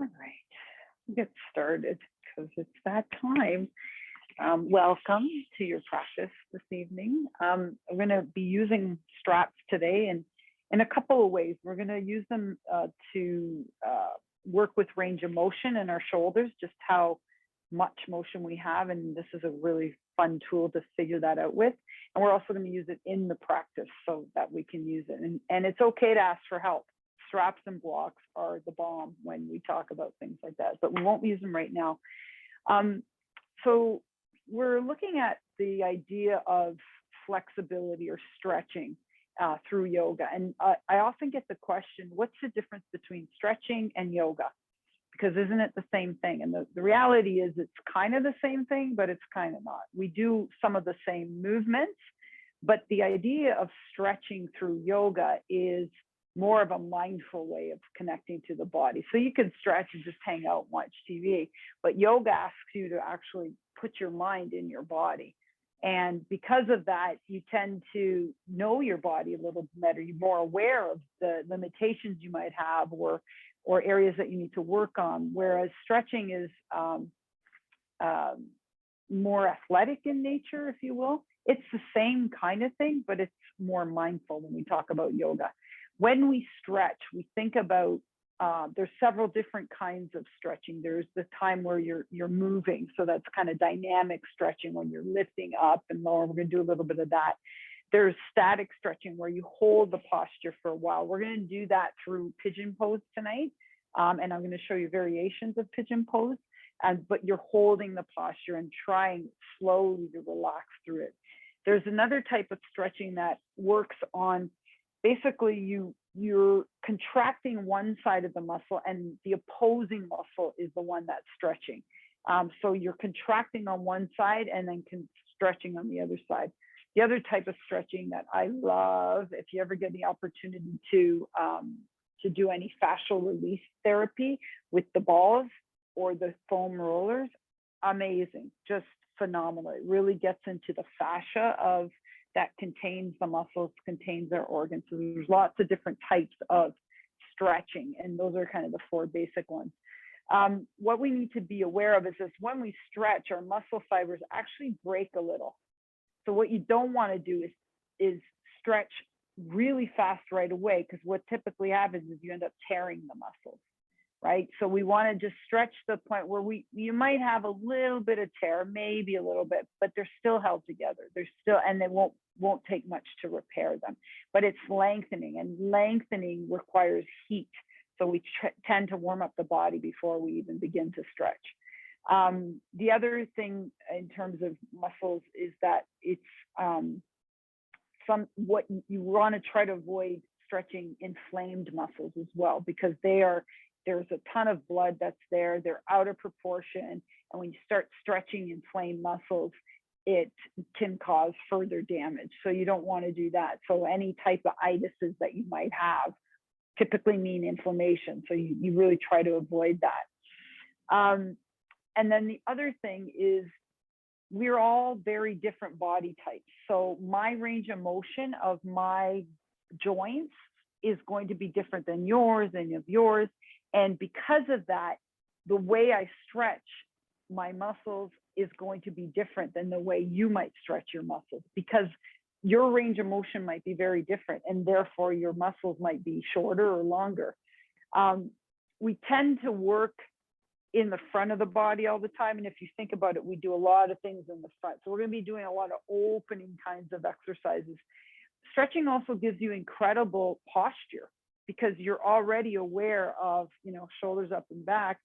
All right, get started because it's that time. Welcome to your practice this evening. I'm going to be using straps today and in a couple of ways. We're going to use them to work with range of motion in our shoulders, just how much motion we have. And this is a really fun tool to figure that out with. And we're also going to use it in the practice so that we can use it. And it's okay to ask for help. Straps and blocks are the bomb when we talk about things like that, but we won't use them right now. So we're looking at the idea of flexibility or stretching through yoga. And I often get the question, what's the difference between stretching and yoga? Because isn't it the same thing? And the reality is it's kind of the same thing, but it's kind of not. We do some of the same movements, but the idea of stretching through yoga is more of a mindful way of connecting to the body. So you can stretch and just hang out and watch TV, but yoga asks you to actually put your mind in your body. And because of that, you tend to know your body a little better. You're more aware of the limitations you might have or areas that you need to work on. Whereas stretching is more athletic in nature, if you will. It's the same kind of thing, but it's more mindful when we talk about yoga. When we stretch, we think about, there's several different kinds of stretching. There's the time where you're moving. So that's kind of dynamic stretching when you're lifting up and lower. We're going to do a little bit of that. There's static stretching where you hold the posture for a while. We're going to do that through pigeon pose tonight. And I'm going to show you variations of pigeon pose. But you're holding the posture and trying slowly to relax through it. There's another type of stretching that works on basically you're contracting one side of the muscle and the opposing muscle is the one that's stretching. So you're contracting on one side and then stretching on the other side. The other type of stretching that I love, if you ever get the opportunity to do any fascial release therapy with the balls or the foam rollers, amazing, just phenomenal. It really gets into the fascia of that contains the muscles, contains their organs. So there's lots of different types of stretching, and those are kind of the four basic ones. What we need to be aware of is this: when we stretch, our muscle fibers actually break a little. So what you don't want to do is stretch really fast right away, because what typically happens is you end up tearing the muscles, right? So we want to just stretch to the point where you might have a little bit of tear, maybe a little bit, but they're still held together. They're still, and they won't take much to repair them. But it's lengthening, and lengthening requires heat. So we tend to warm up the body before we even begin to stretch. The other thing in terms of muscles is that it's what you want to try to avoid stretching inflamed muscles as well, because there's a ton of blood that's there. They're out of proportion. And when you start stretching inflamed muscles, it can cause further damage. So you don't want to do that. So any type of itises that you might have typically mean inflammation. So you really try to avoid that. And then the other thing is we're all very different body types. So my range of motion of my joints is going to be different than yours and of yours. And because of that, the way I stretch my muscles is going to be different than the way you might stretch your muscles, because your range of motion might be very different, and therefore your muscles might be shorter or longer. We tend to work in the front of the body all the time. And if you think about it, we do a lot of things in the front. So we're going to be doing a lot of opening kinds of exercises. Stretching also gives you incredible posture, because you're already aware of, shoulders up and back,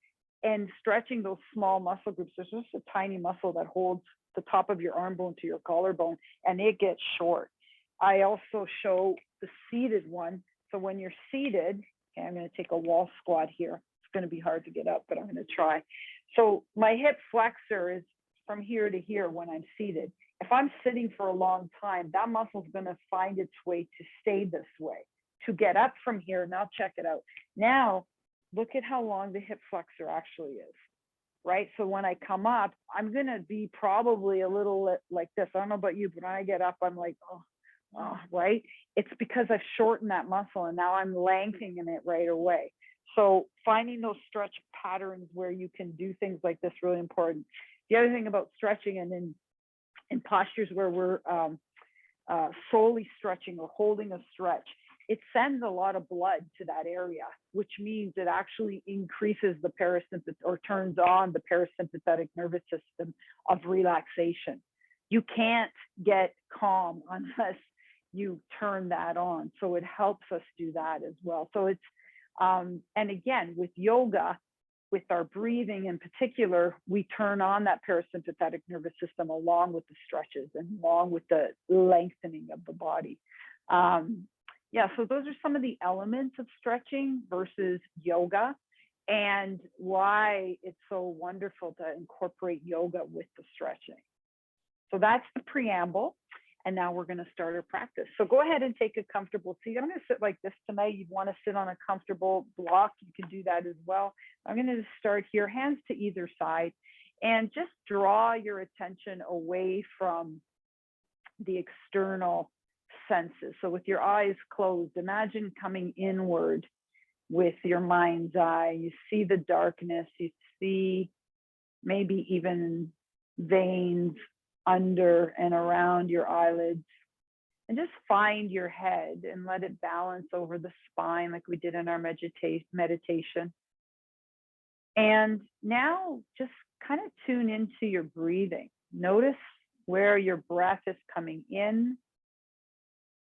and stretching those small muscle groups. There's just a tiny muscle that holds the top of your arm bone to your collarbone, and it gets short. I also show the seated one. So when you're seated, okay, I'm going to take a wall squat here. It's going to be hard to get up, but I'm going to try. So my hip flexor is from here to here when I'm seated. If I'm sitting for a long time, that muscle is going to find its way to stay this way. To get up from here, now check it out. Now, look at how long the hip flexor actually is, right? So when I come up, I'm going to be probably a little like this. I don't know about you, but when I get up, I'm like, oh, right? It's because I've shortened that muscle, and now I'm lengthening it right away. So finding those stretch patterns where you can do things like this, really important. The other thing about stretching and in postures where we're solely stretching or holding a stretch, it sends a lot of blood to that area, which means it actually increases the parasympathetic or turns on the parasympathetic nervous system of relaxation. You can't get calm unless you turn that on. So it helps us do that as well. So it's, and again, with yoga, with our breathing in particular, we turn on that parasympathetic nervous system along with the stretches and along with the lengthening of the body. Yeah, so those are some of the elements of stretching versus yoga, and why it's so wonderful to incorporate yoga with the stretching. So that's the preamble. And now we're going to start our practice. So go ahead and take a comfortable seat. I'm going to sit like this tonight. You want to sit on a comfortable block, you can do that as well. I'm going to start here, hands to either side, and just draw your attention away from the external senses. So with your eyes closed, imagine coming inward with your mind's eye. You see the darkness, you see maybe even veins under and around your eyelids, and just find your head and let it balance over the spine like we did in our meditation. And now just kind of tune into your breathing. Notice where your breath is coming in.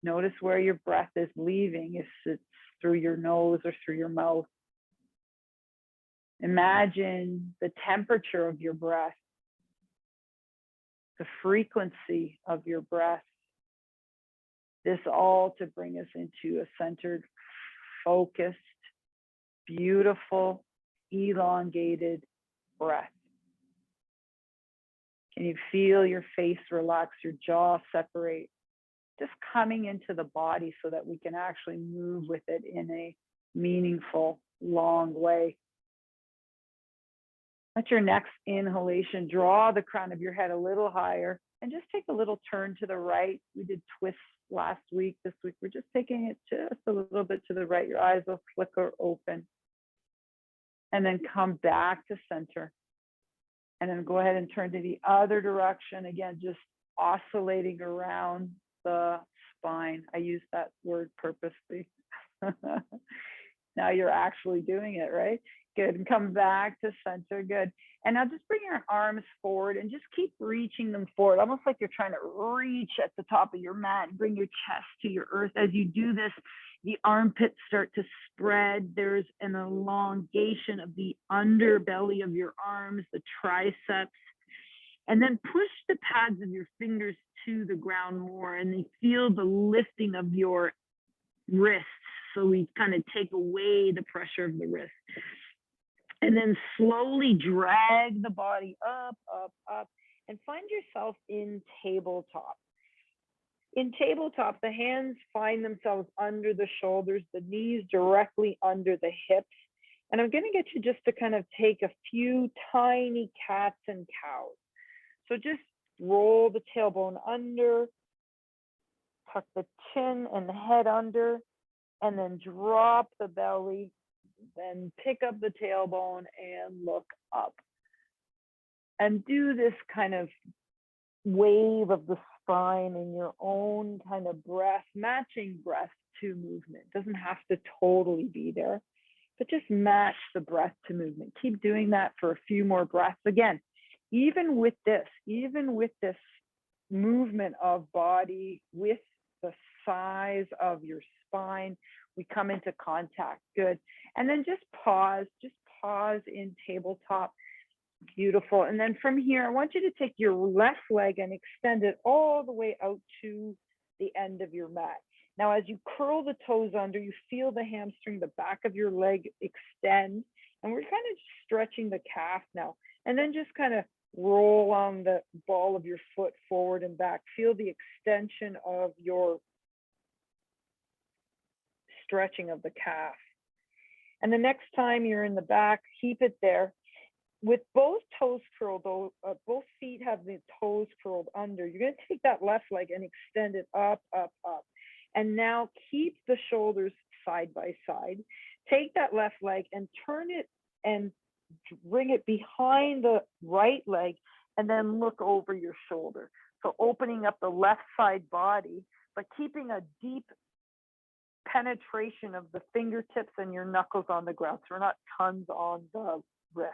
Notice where your breath is leaving, if it's through your nose or through your mouth. Imagine the temperature of your breath, the frequency of your breath. This all to bring us into a centered, focused, beautiful, elongated breath. Can you feel your face relax, your jaw separate? Just coming into the body so that we can actually move with it in a meaningful, long way. Let your next inhalation draw the crown of your head a little higher, and just take a little turn to the right. We did twists last week. This week, we're just taking it just a little bit to the right. Your eyes will flicker open. And then come back to center. And then go ahead and turn to the other direction. Again, just oscillating around the spine. I use that word purposely. Now you're actually doing it, right? Good. And come back to center. Good. And now just bring your arms forward and just keep reaching them forward, almost like you're trying to reach at the top of your mat and bring your chest to your earth. As you do this, the armpits start to spread. There's an elongation of the underbelly of your arms, the triceps. And then push the pads of your fingers to the ground more, and then feel the lifting of your wrists. So we kind of take away the pressure of the wrist. And then slowly drag the body up, up, up, and find yourself in tabletop. In tabletop, the hands find themselves under the shoulders, the knees directly under the hips. And I'm going to get you just to kind of take a few tiny cats and cows. So just roll the tailbone under, tuck the chin and the head under, and then drop the belly, then pick up the tailbone and look up. And do this kind of wave of the spine in your own kind of breath, matching breath to movement. It doesn't have to totally be there, but just match the breath to movement. Keep doing that for a few more breaths. Again, even with this movement of body with the size of your spine, we come into contact. Good. And then just pause in tabletop. Beautiful. And then from here, I want you to take your left leg and extend it all the way out to the end of your mat. Now, as you curl the toes under, you feel the hamstring, the back of your leg extend, and we're kind of stretching the calf now. And then just kind of roll on the ball of your foot forward and back. Feel the extension of your stretching of the calf. And the next time you're in the back, keep it there. With both toes curled, both feet have the toes curled under. You're going to take that left leg and extend it up, up, up. And now keep the shoulders side by side. Take that left leg and turn it and bring it behind the right leg, and then look over your shoulder. So opening up the left side body, but keeping a deep penetration of the fingertips and your knuckles on the ground. So we're not tons on the wrist.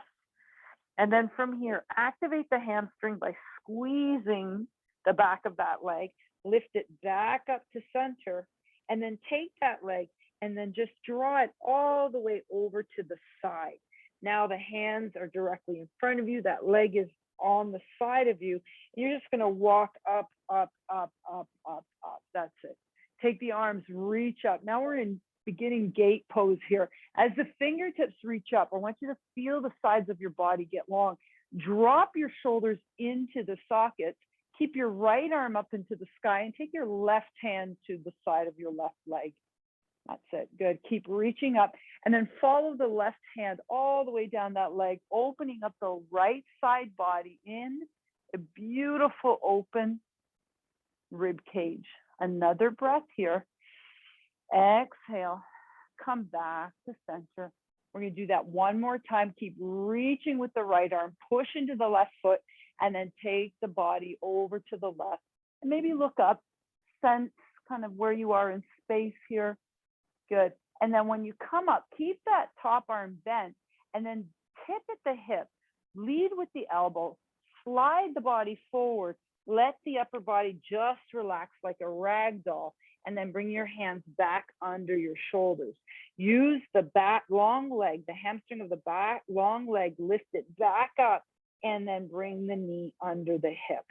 And then from here, activate the hamstring by squeezing the back of that leg, lift it back up to center, and then take that leg and then just draw it all the way over to the side. Now the hands are directly in front of you, that leg is on the side of you. You're just gonna walk up, up, up, up, up, up. That's it. Take the arms, reach up. Now we're in beginning gate pose here. As the fingertips reach up, I want you to feel the sides of your body get long. Drop your shoulders into the sockets. Keep your right arm up into the sky and take your left hand to the side of your left leg. That's it. Good. Keep reaching up and then follow the left hand all the way down that leg, opening up the right side body in a beautiful open rib cage. Another breath here. Exhale. Come back to center. We're going to do that one more time. Keep reaching with the right arm. Push into the left foot and then take the body over to the left. And maybe look up, sense kind of where you are in space here. Good. And then when you come up, keep that top arm bent and then tip at the hip. Lead with the elbow. Slide the body forward. Let the upper body just relax like a rag doll. And then bring your hands back under your shoulders. Use the back long leg, the hamstring of the back long leg, lift it back up and then bring the knee under the hip.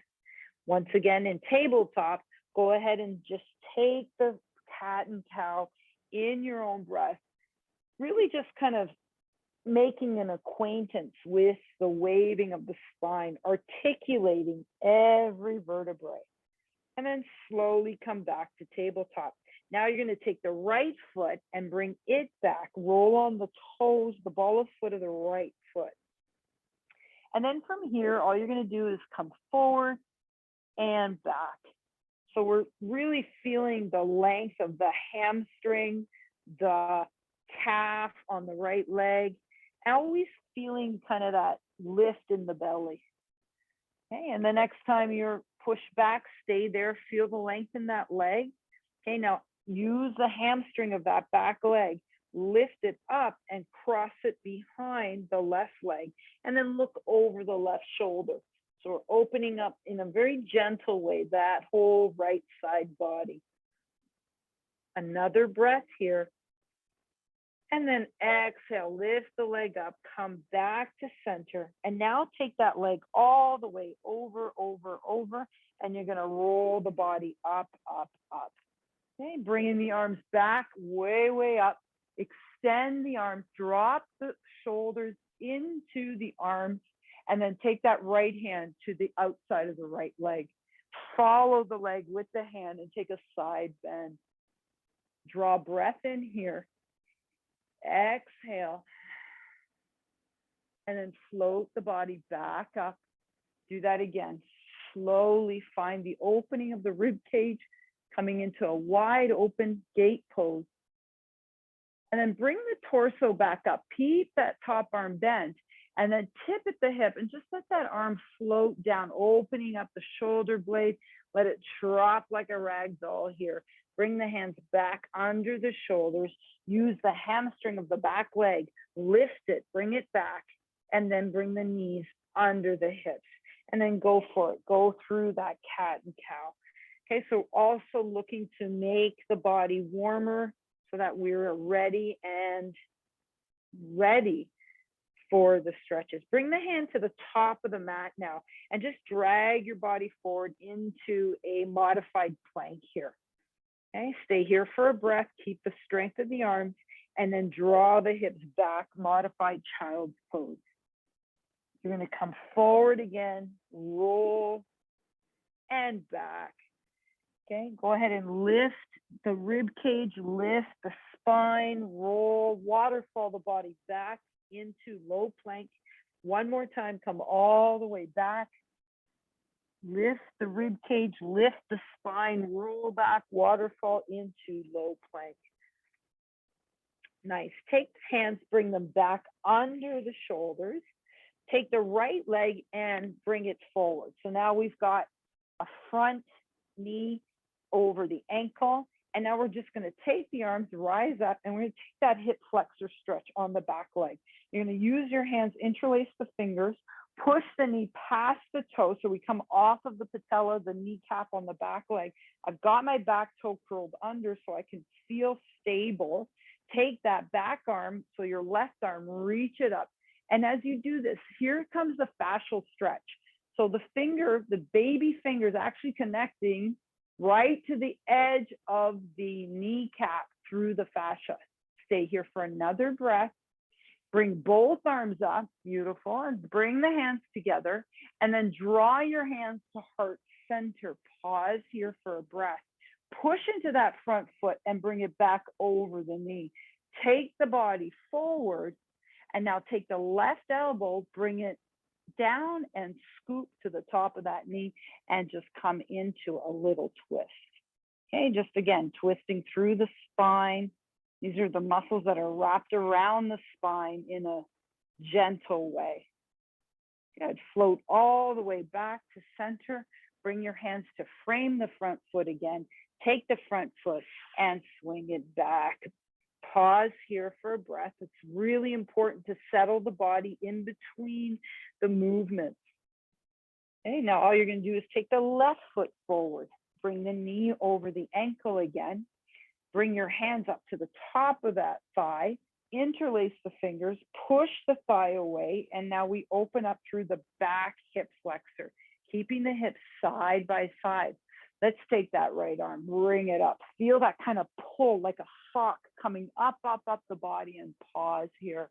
Once again, in tabletop, go ahead and just take the cat and cow in your own breath, really just kind of making an acquaintance with the waving of the spine, articulating every vertebrae. And then slowly come back to tabletop. Now you're going to take the right foot and bring it back. Roll on the toes, the ball of foot of the right foot. And then from here, all you're going to do is come forward and back. So we're really feeling the length of the hamstring, the calf on the right leg, and always feeling kind of that lift in the belly. Okay, and the next time you're pushed back, stay there, feel the length in that leg. Okay, now use the hamstring of that back leg, lift it up and cross it behind the left leg, and then look over the left shoulder. So we're opening up in a very gentle way that whole right side body. Another breath here. And then exhale, lift the leg up, come back to center. And now take that leg all the way over, over, over. And you're going to roll the body up, up, up. Okay, bringing the arms back, way, way up. Extend the arms, drop the shoulders into the arms. And then take that right hand to the outside of the right leg. Follow the leg with the hand and take a side bend. Draw breath in here. Exhale. And then float the body back up. Do that again. Slowly find the opening of the rib cage, coming into a wide open gate pose. And then bring the torso back up. Keep that top arm bent. And then tip at the hip and just let that arm float down, opening up the shoulder blade. Let it drop like a rag doll here. Bring the hands back under the shoulders. Use the hamstring of the back leg. Lift it, bring it back, and then bring the knees under the hips. And then go for it. Go through that cat and cow. Okay, so also looking to make the body warmer so that we're ready for the stretches. Bring the hand to the top of the mat now and just drag your body forward into a modified plank here. Okay, stay here for a breath, keep the strength of the arms, and then draw the hips back, modified child's pose. You're going to come forward again, roll, and back. Okay, go ahead and lift the rib cage, lift the spine, roll, waterfall the body back into low plank. One more time, come all the way back. Lift the rib cage, lift the spine, roll back, waterfall into low plank. Nice. Take hands, bring them back under the shoulders. Take the right leg and bring it forward. So now we've got a front knee over the ankle. And now we're just going to take the arms, rise up, and we're going to take that hip flexor stretch on the back leg. You're going to use your hands, interlace the fingers, push the knee past the toe. So we come off of the patella, the kneecap on the back leg. I've got my back toe curled under so I can feel stable. Take that back arm, so your left arm, reach it up. And as you do this, here comes the fascial stretch. So the finger, the baby finger is actually connecting right to the edge of the kneecap through the fascia. Stay here for another breath. Bring both arms up, beautiful, and bring the hands together, and then draw your hands to heart center. Pause here for a breath. Push into that front foot and bring it back over the knee. Take the body forward, and now take the left elbow, bring it down and scoop to the top of that knee and just come into a little twist. Okay, just again, twisting through the spine. These are the muscles that are wrapped around the spine in a gentle way. Good, float all the way back to center. Bring your hands to frame the front foot again. Take the front foot and swing it back. Pause here for a breath. It's really important to settle the body in between the movements. Okay, now all you're going to do is take the left foot forward. Bring the knee over the ankle again. Bring your hands up to the top of that thigh. Interlace the fingers, push the thigh away, and now we open up through the back hip flexor, keeping the hips side by side. Let's take that right arm, bring it up. Feel that kind of pull like a hawk coming up, up, up the body, and pause here.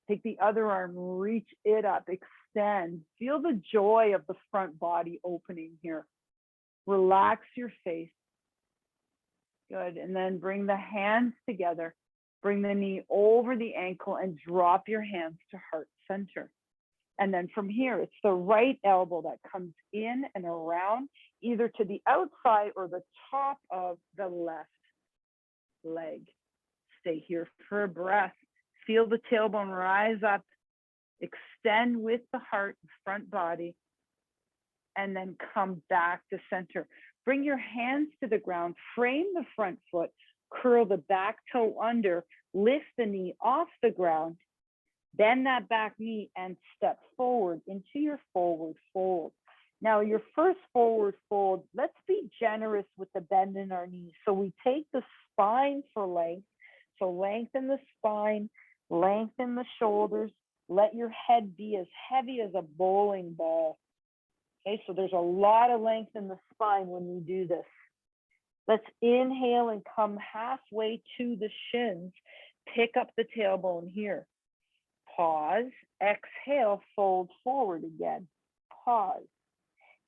Take the other arm, reach it up, extend. Feel the joy of the front body opening here. Relax your face. Good, and then bring the hands together. Bring the knee over the ankle and drop your hands to heart center. And then from here, it's the right elbow that comes in and around, either to the outside or the top of the left leg. Stay here for a breath. Feel the tailbone rise up, extend with the heart, front body, and then come back to center. Bring your hands to the ground, frame the front foot, curl the back toe under, lift the knee off the ground, bend that back knee and step forward into your forward fold. Now your first forward fold, let's be generous with the bend in our knees. So we take the spine for length. So lengthen the spine, lengthen the shoulders, let your head be as heavy as a bowling ball. Okay, so there's a lot of length in the spine when we do this. Let's inhale and come halfway to the shins. Pick up the tailbone here. Pause, exhale, fold forward again. Pause.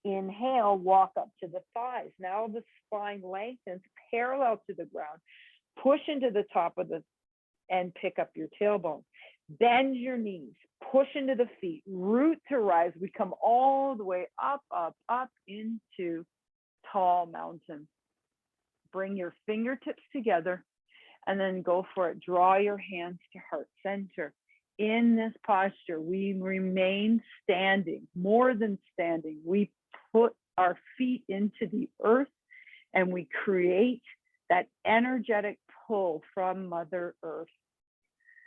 Inhale, walk up to the thighs. Now the spine lengthens parallel to the ground. Push into the top of the and pick up your tailbone. Bend your knees, push into the feet, root to rise. We come all the way up, up, up into tall mountain. Bring your fingertips together and then go for it. Draw your hands to heart center. In this posture, we remain standing, more than standing. We put our feet into the earth and we create that energetic pull from Mother Earth.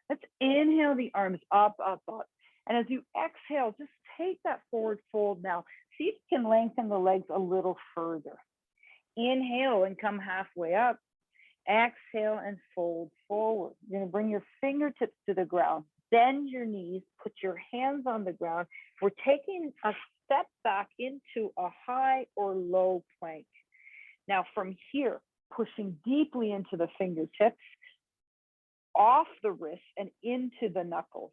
Let's inhale the arms up, up, up. And as you exhale, just take that forward fold now. See if you can lengthen the legs a little further. Inhale and come halfway up. Exhale and fold forward. You're going to bring your fingertips to the ground. Bend your knees, put your hands on the ground. We're taking a step back into a high or low plank. Now from here, pushing deeply into the fingertips, off the wrists and into the knuckles.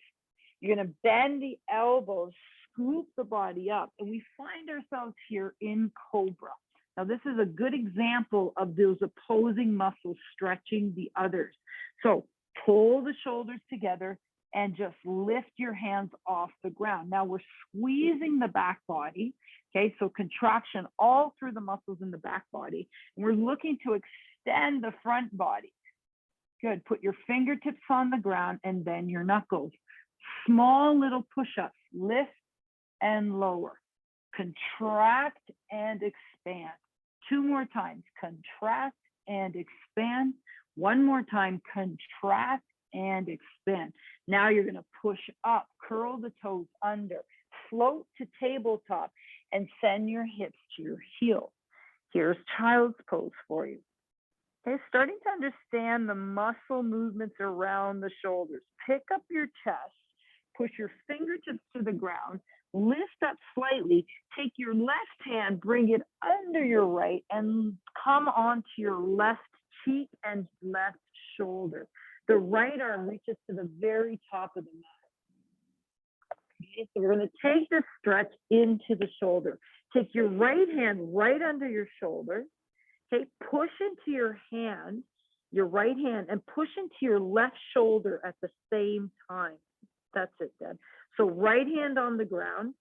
You're going to bend the elbows, scoop the body up, and we find ourselves here in Cobra. Now this is a good example of those opposing muscles stretching the others. So pull the shoulders together and just lift your hands off the ground. Now we're squeezing the back body, okay? So contraction all through the muscles in the back body. And we're looking to extend the front body. Good. Put your fingertips on the ground and bend your knuckles. Small little push-ups. Lift and lower. Contract and expand. 2 more times. Contract and expand. 1 more time. Contract and expand. Now you're going to push up. Curl the toes under. Float to tabletop and send your hips to your heels. Here's child's pose for you. Okay, starting to understand the muscle movements around the shoulders. Pick up your chest, push your fingertips to the ground, lift up slightly, take your left hand, bring it under your right, and come onto your left cheek and left shoulder. The right arm reaches to the very top of the mat. Okay, so we're going to take this stretch into the shoulder. Take your right hand right under your shoulder. Okay, push into your hand, your right hand, and push into your left shoulder at the same time. That's it, Dad. So right hand on the ground,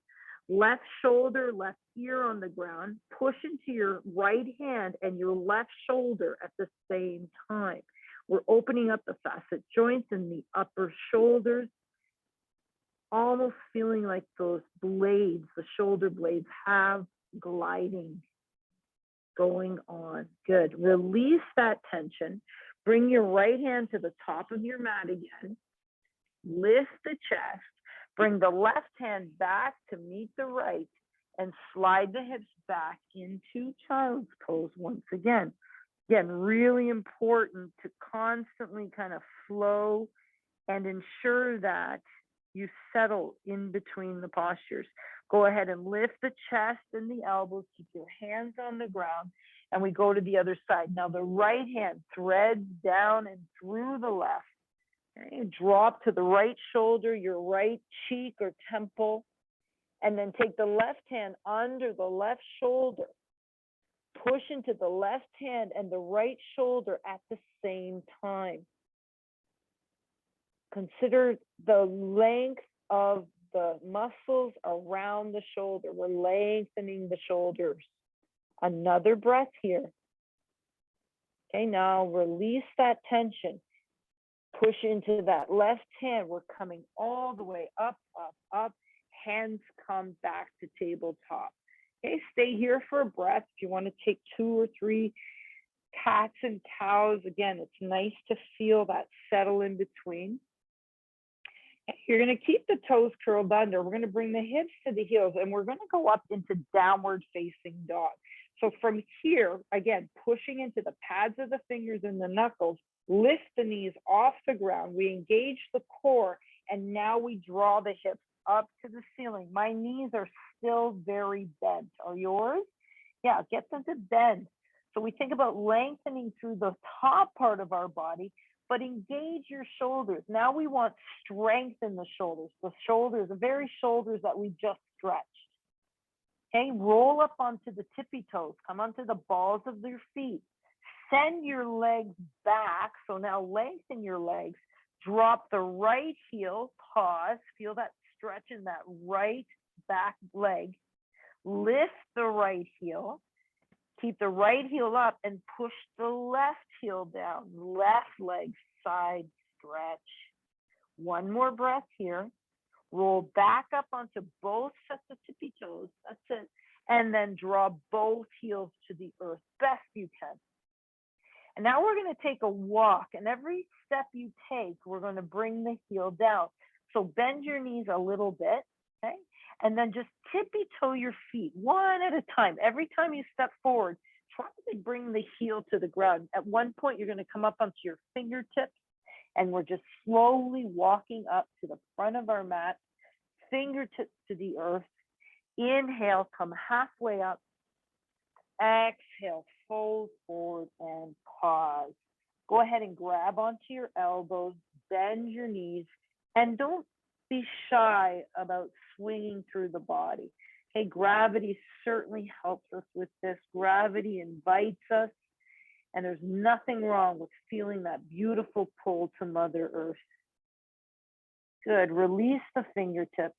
left shoulder, left ear on the ground. Push into your right hand and your left shoulder at the same time. We're opening up the facet joints in the upper shoulders, almost feeling like those blades, the shoulder blades, have gliding going on. Good. Release that tension. Bring your right hand to the top of your mat again. Lift the chest. Bring the left hand back to meet the right and slide the hips back into child's pose once again. Again, really important to constantly kind of flow and ensure that you settle in between the postures. Go ahead and lift the chest and the elbows, keep your hands on the ground, and we go to the other side. Now the right hand threads down and through the left. Okay? Drop to the right shoulder, your right cheek or temple, and then take the left hand under the left shoulder. Push into the left hand and the right shoulder at the same time. Consider the length of the muscles around the shoulder. We're lengthening the shoulders. Another breath here. Okay, now release that tension. Push into that left hand. We're coming all the way up, up, up. Hands come back to tabletop. Okay, stay here for a breath. If you want to take 2 or 3 cats and cows, again, it's nice to feel that settle in between. You're going to keep the toes curled under. We're going to bring the hips to the heels, and we're going to go up into downward facing dog. So from here, again, pushing into the pads of the fingers and the knuckles, lift the knees off the ground. We engage the core, and now we draw the hips up to the ceiling. My knees are still very bent. Are yours? Yeah, get them to bend. So we think about lengthening through the top part of our body, but engage your shoulders. Now we want strength in the shoulders, the very shoulders that we just stretched. Okay, roll up onto the tippy toes, come onto the balls of your feet. Send your legs back, so now lengthen your legs. Drop the right heel, pause, feel that stretch in that right back leg. Lift the right heel. Keep the right heel up and push the left heel down. Left leg side stretch. One more breath here. Roll back up onto both sets of tippy toes. That's it. And then draw both heels to the earth best you can. And now we're going to take a walk. And every step you take, we're going to bring the heel down. So bend your knees a little bit. Okay. And then just tippy toe your feet one at a time. Every time you step forward, try to bring the heel to the ground. At one point, you're going to come up onto your fingertips, and we're just slowly walking up to the front of our mat, fingertips to the earth. Inhale, come halfway up. Exhale, fold forward and pause. Go ahead and grab onto your elbows, bend your knees, and don't be shy about swinging through the body. Okay, gravity certainly helps us with this. Gravity invites us, and there's nothing wrong with feeling that beautiful pull to Mother Earth. Good, release the fingertips,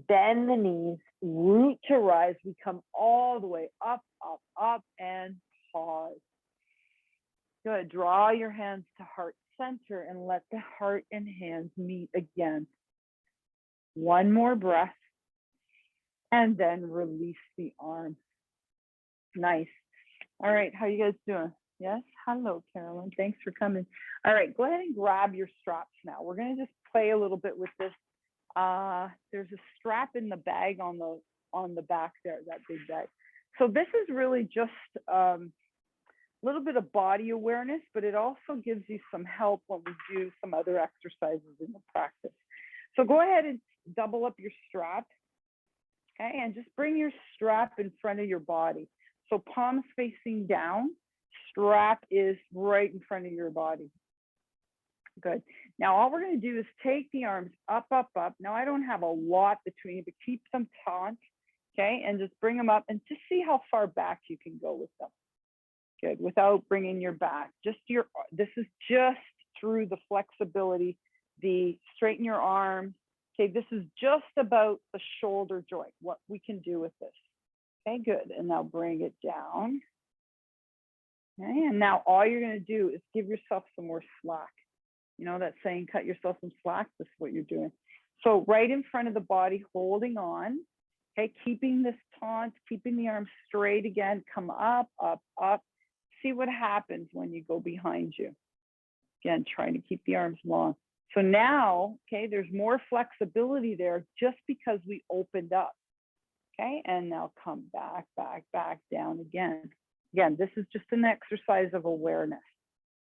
bend the knees, root to rise. We come all the way up, up, up, and pause. Good, draw your hands to heart center and let the heart and hands meet again. One more breath. And then release the arm. Nice. All right, how you guys doing? Yes, hello, Carolyn. Thanks for coming. All right, go ahead and grab your straps now. We're gonna just play a little bit with this. There's a strap in the bag on the back there, that big bag. So this is really just a little bit of body awareness, but it also gives you some help when we do some other exercises in the practice. So go ahead and double up your strap. Okay, and just bring your strap in front of your body. So palms facing down, strap is right in front of your body. Good. Now all we're going to do is take the arms up, up, up. Now I don't have a lot between, but keep them taut. Okay, and just bring them up and just see how far back you can go with them. Good, without bringing your back. This is just through the flexibility, the straighten your arm. Okay, this is just about the shoulder joint, what we can do with this. Okay, good. And now bring it down. Okay, and now all you're going to do is give yourself some more slack. You know that saying, cut yourself some slack? This is what you're doing. So right in front of the body, holding on. Okay, keeping this taut, keeping the arms straight again. Come up, up, up. See what happens when you go behind you. Again, trying to keep the arms long. So now, okay, there's more flexibility there just because we opened up. Okay, and now come back, back, back down again. Again, this is just an exercise of awareness.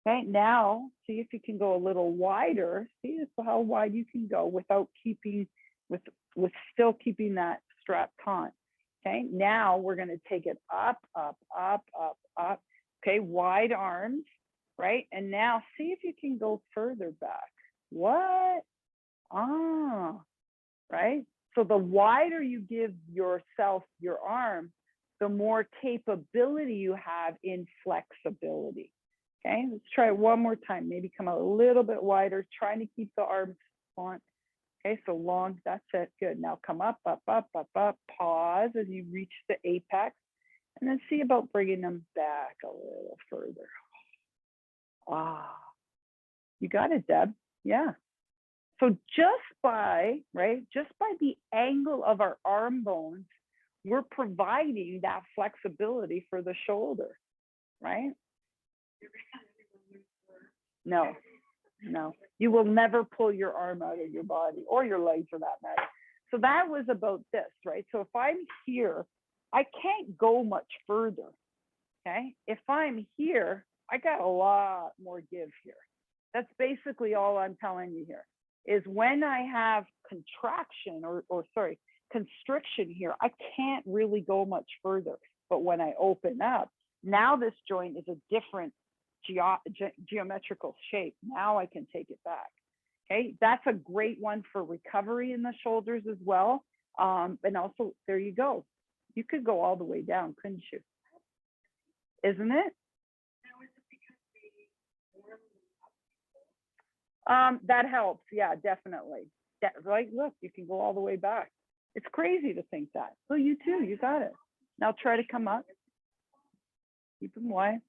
Okay, now see if you can go a little wider. See how wide you can go without keeping, with still keeping that strap taut. Okay, now we're going to take it up, up, up, up, up. Okay, wide arms, right? And now see if you can go further back. What? Ah, right? So the wider you give yourself your arm, the more capability you have in flexibility. Okay, let's try it one more time. Maybe come a little bit wider, trying to keep the arms on. Okay, so long, that's it, good. Now come up, up, up, up, up, pause as you reach the apex, and then see about bringing them back a little further. Ah, you got it, Deb, yeah. So just by the angle of our arm bones, we're providing that flexibility for the shoulder, right? No, no, you will never pull your arm out of your body or your leg for that matter. So that was about this, right? So if I'm here, I can't go much further, okay? If I'm here, I got a lot more give here. That's basically all I'm telling you here, is when I have contraction constriction here, I can't really go much further. But when I open up, now this joint is a different geometrical shape. Now I can take it back. Okay, that's a great one for recovery in the shoulders as well. And also, there you go. You could go all the way down, couldn't you? Isn't it? That helps. Yeah, definitely. Right. Look, you can go all the way back. It's crazy to think that. So you too, you got it. Now try to come up. Keep them wide.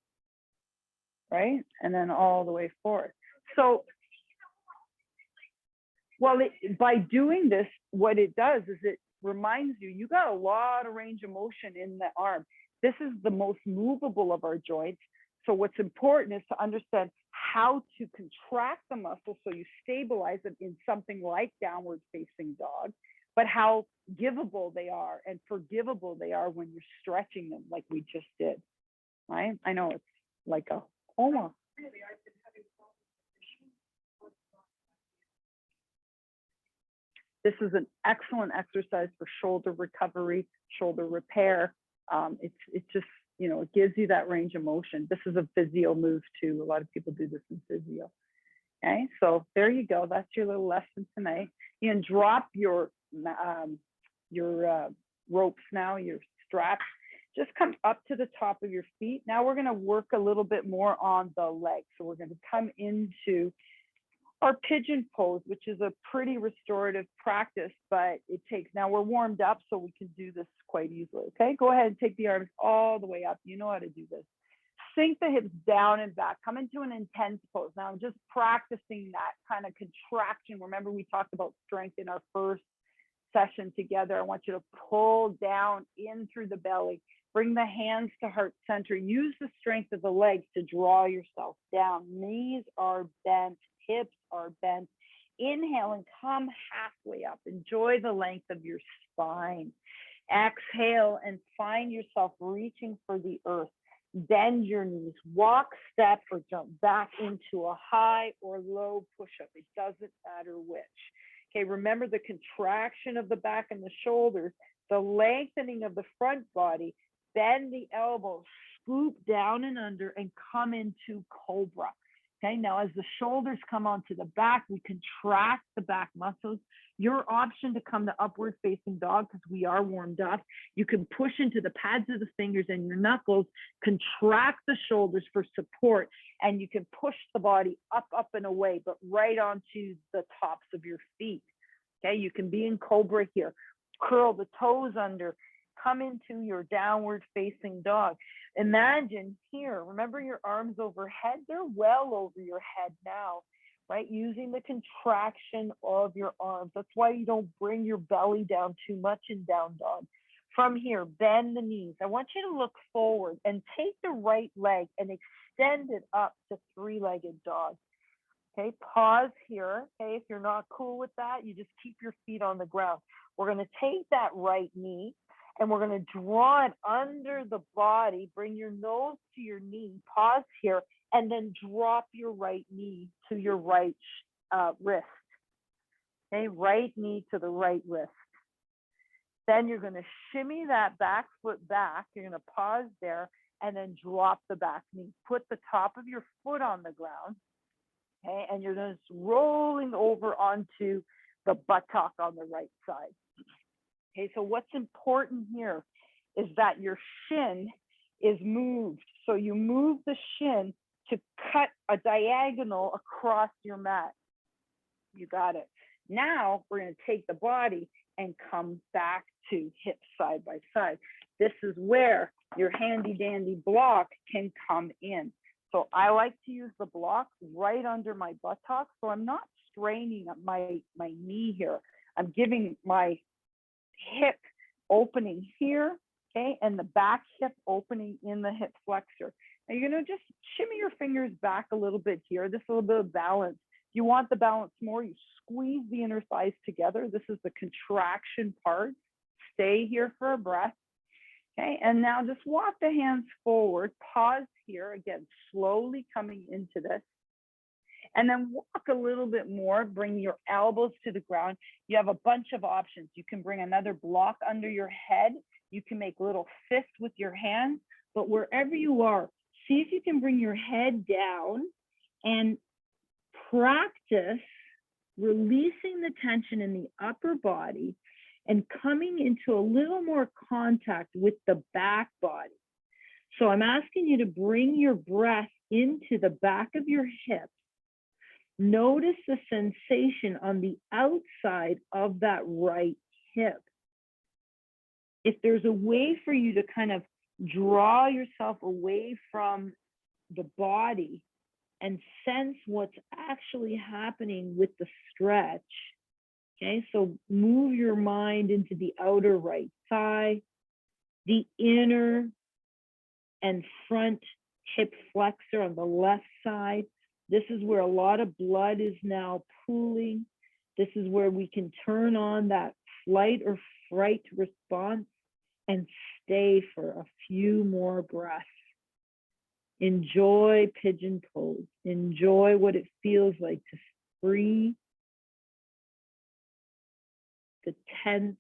Right. And then all the way forward. So, well, by doing this, what it does is it reminds you, you got a lot of range of motion in the arm. This is the most movable of our joints. So what's important is to understand how to contract the muscle so you stabilize it in something like downward facing dog, but how givable they are and forgivable they are when you're stretching them like we just did, right? I know it's like a almost. This is an excellent exercise for shoulder recovery, shoulder repair. It's just, you know, it gives you that range of motion. This is a physio move too. A lot of people do this in physio. Okay, so there you go. That's your little lesson tonight. You can drop your ropes now, your straps. Just come up to the top of your feet. Now we're going to work a little bit more on the legs. So we're going to come into our pigeon pose, which is a pretty restorative practice, but it takes, now we're warmed up so we can do this quite easily. Okay, go ahead and take the arms all the way up. You know how to do this. sink the hips down and back, come into an intense pose. Now I'm just practicing that kind of contraction. Remember, we talked about strength in our first session together. I want you to pull down in through the belly, bring the hands to heart center, use the strength of the legs to draw yourself down. Knees are bent, hips are bent. Inhale and come halfway up. Enjoy the length of your spine. Exhale and find yourself reaching for the earth. Bend your knees, walk, step, or jump back into a high or low push-up. It doesn't matter which. Okay, remember the contraction of the back and the shoulders, the lengthening of the front body. Bend the elbows, scoop down and under, and come into cobra. Okay, now as the shoulders come onto the back, we contract the back muscles. Your option to come to upward facing dog, because we are warmed up, you can push into the pads of the fingers and your knuckles, contract the shoulders for support, and you can push the body up, up and away, but right onto the tops of your feet. Okay, you can be in cobra here. Curl the toes under, come into your downward facing dog. Imagine here, remember your arms overhead, they're well over your head now, right? Using the contraction of your arms. That's why you don't bring your belly down too much in down dog. From here, bend the knees. I want you to look forward and take the right leg and extend it up to three-legged dog. Okay, pause here. Okay, if you're not cool with that, you just keep your feet on the ground. We're going to take that right knee and we're going to draw it under the body. Bring your nose to your knee. Pause here, and then drop your right knee to your right wrist. Okay, right knee to the right wrist. Then you're going to shimmy that back foot back. You're going to pause there and then drop the back knee. Put the top of your foot on the ground. Okay, and you're just rolling over onto the buttock on the right side. Okay, so what's important here is that your shin is moved. So you move the shin to cut a diagonal across your mat. You got it. Now we're going to take the body and come back to hips side by side. This is where your handy dandy block can come in. So I like to use the block right under my buttocks. So I'm not straining my knee here. I'm giving my hip opening here, okay, and the back hip opening in the hip flexor. Now you're going to just shimmy your fingers back a little bit here. Just a little bit of balance. If you want the balance more, you squeeze the inner thighs together. This is the contraction part. Stay here for a breath. Okay, and now just walk the hands forward. Pause here, again, slowly coming into this. And then walk a little bit more, bring your elbows to the ground. You have a bunch of options. You can bring another block under your head. You can make little fists with your hands, but wherever you are, see if you can bring your head down and practice releasing the tension in the upper body and coming into a little more contact with the back body. So I'm asking you to bring your breath into the back of your hips. Notice the sensation on the outside of that right hip. If there's a way for you to kind of draw yourself away from the body and sense what's actually happening with the stretch, okay, so move your mind into the outer right thigh, the inner and front hip flexor on the left side. This is where a lot of blood is now pooling. This is where we can turn on that flight or fright response and stay for a few more breaths. Enjoy pigeon pose. Enjoy what it feels like to free the tense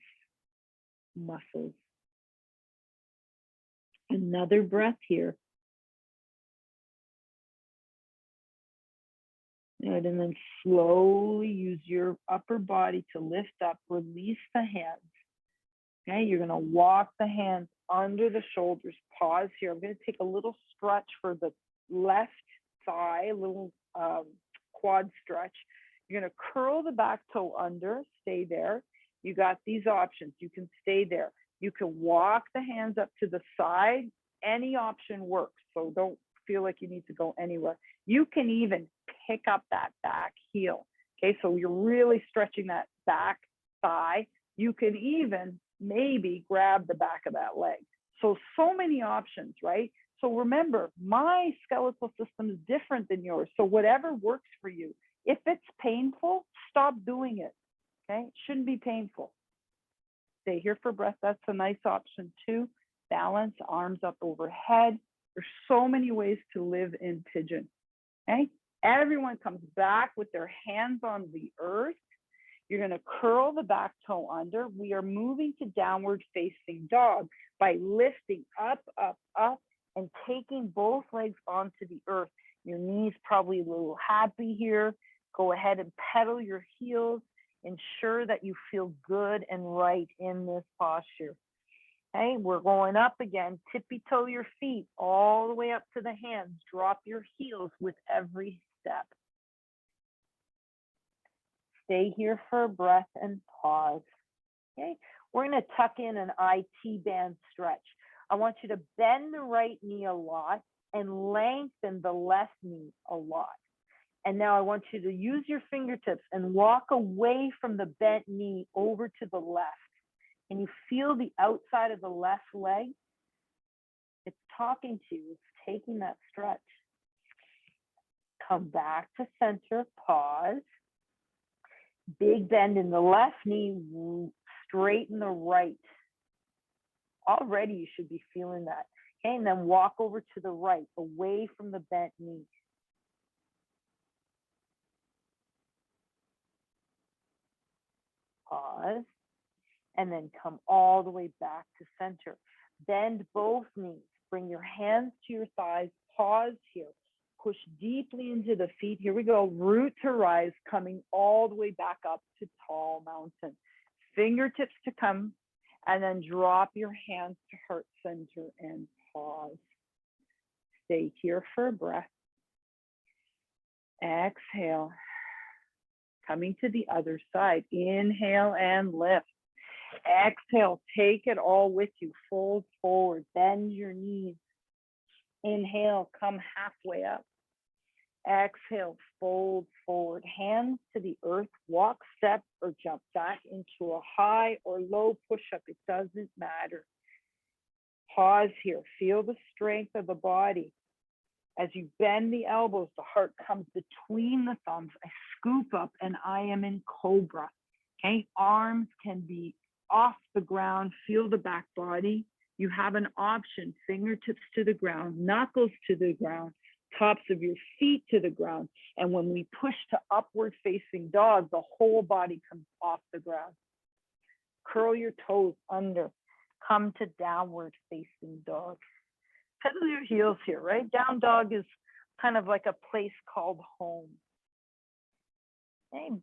muscles. Another breath here. Good, and then slowly use your upper body to lift up, release the hands. Okay, you're going to walk the hands under the shoulders. Pause here. I'm going to take a little stretch for the left thigh, a little quad stretch. You're going to curl the back toe under, stay there. You got these options. You can stay there. You can walk the hands up to the side. Any option works. So don't feel like you need to go anywhere. You can even pick up that back heel. Okay, so you're really stretching that back thigh. You can even maybe grab the back of that leg. So many options, right? So remember, my skeletal system is different than yours. So whatever works for you. If it's painful, stop doing it. Okay, it shouldn't be painful. Stay here for breath. That's a nice option too. Balance, arms up overhead. There's so many ways to live in pigeon. Okay, everyone comes back with their hands on the earth. You're going to curl the back toe under. We are moving to downward facing dog by lifting up, up, up, and taking both legs onto the earth. Your knees probably a little happy here. Go ahead and pedal your heels. Ensure that you feel good and right in this posture. Okay, we're going up again. Tippy toe your feet all the way up to the hands. Drop your heels with every step. Stay here for a breath and pause. Okay, we're going to tuck in an IT band stretch. I want you to bend the right knee a lot and lengthen the left knee a lot. And now I want you to use your fingertips and walk away from the bent knee over to the left. Can you feel the outside of the left leg? It's talking to you. It's taking that stretch. Come back to center, pause. Big bend in the left knee, straighten the right. Already you should be feeling that. Okay, and then walk over to the right, away from the bent knee. Pause, and then come all the way back to center. Bend both knees, bring your hands to your thighs, pause here. Push deeply into the feet. Here we go. Root to rise, coming all the way back up to tall mountain. Fingertips to come, and then drop your hands to heart center and pause. Stay here for a breath. Exhale. Coming to the other side. Inhale and lift. Exhale. Take it all with you. Fold forward. Bend your knees. Inhale. Come halfway up. Exhale, fold forward, hands to the earth, walk, step, or jump back into a high or low push-up. It doesn't matter. Pause here. Feel the strength of the body. As you bend the elbows, the heart comes between the thumbs. I scoop up and I am in cobra. Okay, arms can be off the ground. Feel the back body. You have an option, fingertips to the ground, knuckles to the ground, tops of your feet to the ground. And when we push to upward facing dog, the whole body comes off the ground. Curl your toes under. Come to downward facing dog. Pedal your heels here, right? Down dog is kind of like a place called home. Okay.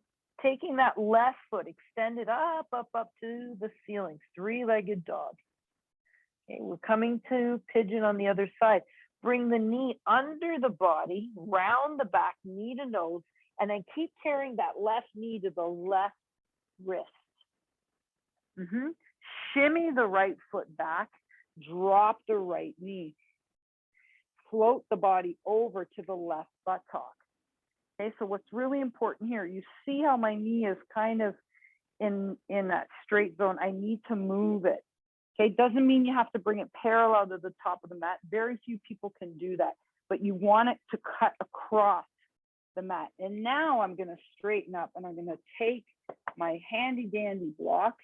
Taking that left foot, extend it up, up, up to the ceiling. Three-legged dog. Okay, we're coming to pigeon on the other side. Bring the knee under the body, round the back, knee to nose, and then keep carrying that left knee to the left wrist. Shimmy the right foot back, drop the right knee. Float the body over to the left buttock. Okay, so what's really important here, you see how my knee is kind of in that straight zone. I need to move it. Okay, doesn't mean you have to bring it parallel to the top of the mat. Very few people can do that, but you want it to cut across the mat. And now I'm going to straighten up and I'm going to take my handy dandy block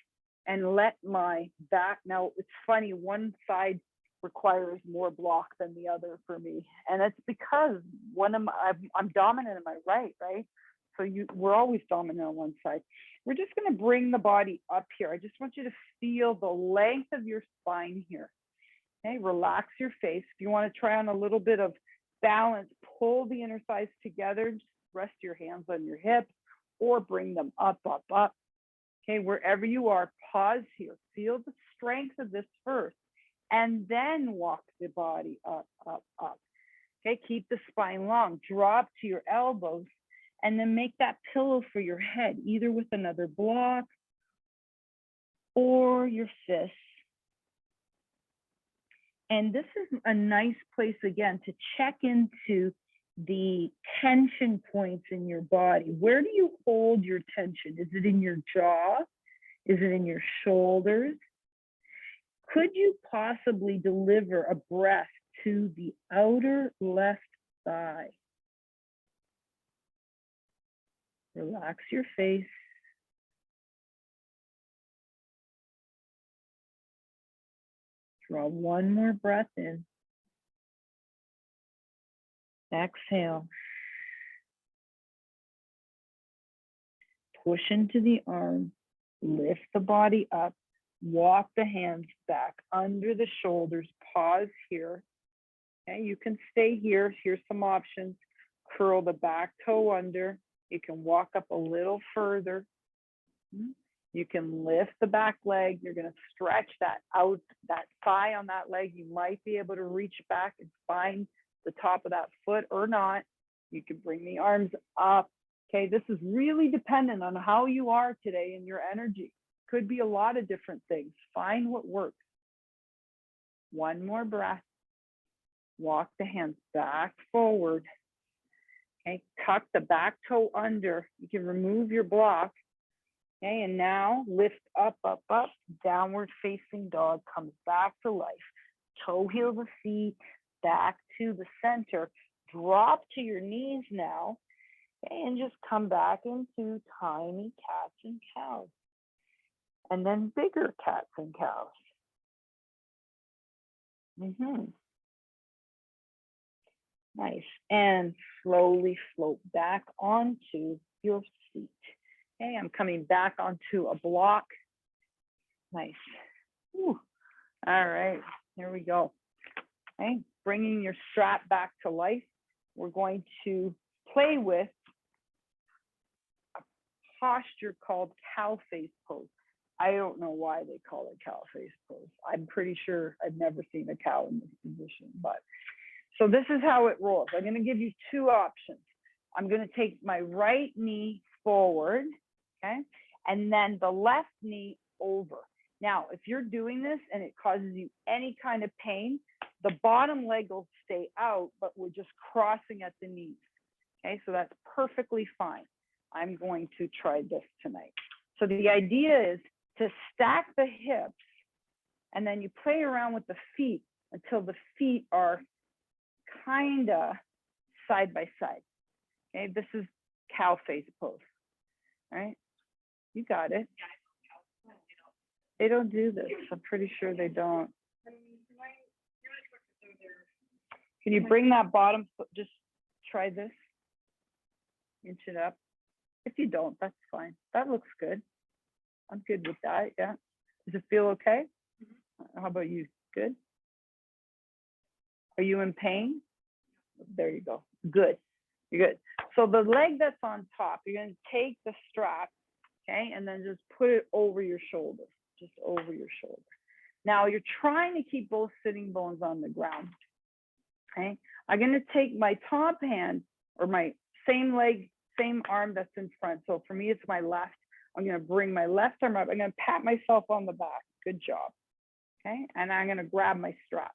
and let my back. Now it's funny, one side requires more block than the other for me. And it's because I'm dominant in my right? So we're always dominant on one side. We're just going to bring the body up here. I just want you to feel the length of your spine here. Okay, relax your face. If you want to try on a little bit of balance, pull the inner thighs together. Just rest your hands on your hips or bring them up, up, up. Okay, wherever you are, pause here. Feel the strength of this first, and then walk the body up, up, up. Okay, keep the spine long. Drop to your elbows. And then make that pillow for your head, either with another block or your fists. And this is a nice place, again, to check into the tension points in your body. Where do you hold your tension? Is it in your jaw? Is it in your shoulders? Could you possibly deliver a breath to the outer left thigh? Relax your face. Draw one more breath in. Exhale. Push into the arm. Lift the body up. Walk the hands back under the shoulders. Pause here. Okay, you can stay here. Here's some options. Curl the back toe under. You can walk up a little further. You can lift the back leg. You're going to stretch that out, that thigh on that leg. You might be able to reach back and find the top of that foot or not. You can bring the arms up. Okay, this is really dependent on how you are today and your energy. Could be a lot of different things. Find what works. One more breath. Walk the hands back forward. Okay, tuck the back toe under. You can remove your block. Okay, and now lift up, up, up. Downward facing dog comes back to life. Toe heel the feet back to the center. Drop to your knees now. Okay, and just come back into tiny cats and cows. And then bigger cats and cows. Nice. And slowly float back onto your feet. Okay, I'm coming back onto a block. Nice. Whew. All right, here we go. Okay, bringing your strap back to life. We're going to play with a posture called cow face pose. I don't know why they call it cow face pose. I'm pretty sure I've never seen a cow in this position, but so this is how it rolls. I'm going to give you two options. I'm going to take my right knee forward, okay, and then the left knee over. Now, if you're doing this and it causes you any kind of pain, the bottom leg will stay out, but we're just crossing at the knees. Okay, so that's perfectly fine. I'm going to try this tonight. So the idea is to stack the hips, and then you play around with the feet until the feet are kind of side by side. Okay, this is cow face pose. All right, you got it. They don't do this. I'm pretty sure they don't. Can you bring that bottom foot? Just try this. Inch it up. If you don't, that's fine. That looks good. I'm good with that. Yeah. Does it feel okay? How about you? Good. Are you in pain? There you go. Good. You're good. So the leg that's on top, you're going to take the strap, okay, and then just put it over your shoulder, just over your shoulder. Now you're trying to keep both sitting bones on the ground. Okay. I'm going to take my top hand or my same leg, same arm that's in front. So for me, it's my left. I'm going to bring my left arm up. I'm going to pat myself on the back. Good job. Okay. And I'm going to grab my strap.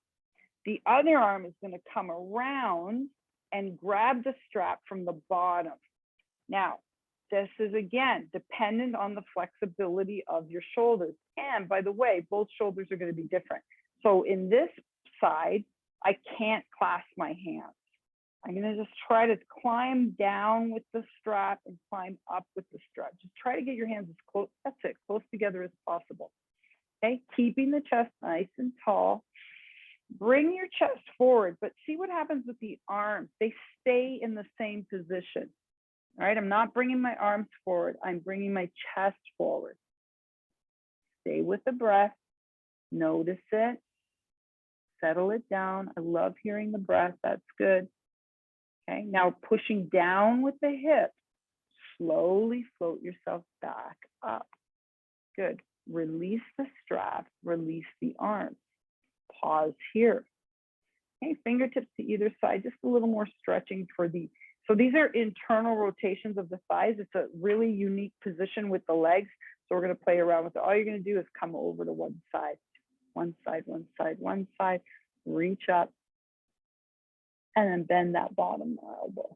The other arm is going to come around and grab the strap from the bottom. Now, this is again dependent on the flexibility of your shoulders. And by the way, both shoulders are going to be different. So in this side, I can't clasp my hands. I'm going to just try to climb down with the strap and climb up with the strap. Just try to get your hands as close, that's it, close together as possible. Okay, keeping the chest nice and tall. Bring your chest forward, but see what happens with the arms. They stay in the same position. All right, I'm not bringing my arms forward. I'm bringing my chest forward. Stay with the breath. Notice it. Settle it down. I love hearing the breath. That's good. Okay, now pushing down with the hips. Slowly float yourself back up. Good. Release the strap. Release the arms. Pause here. Okay, fingertips to either side. Just a little more stretching for the. So these are internal rotations of the thighs. It's a really unique position with the legs. So we're going to play around with it. All you're going to do is come over to one side, one side, one side, one side. reach up, and then bend that bottom elbow.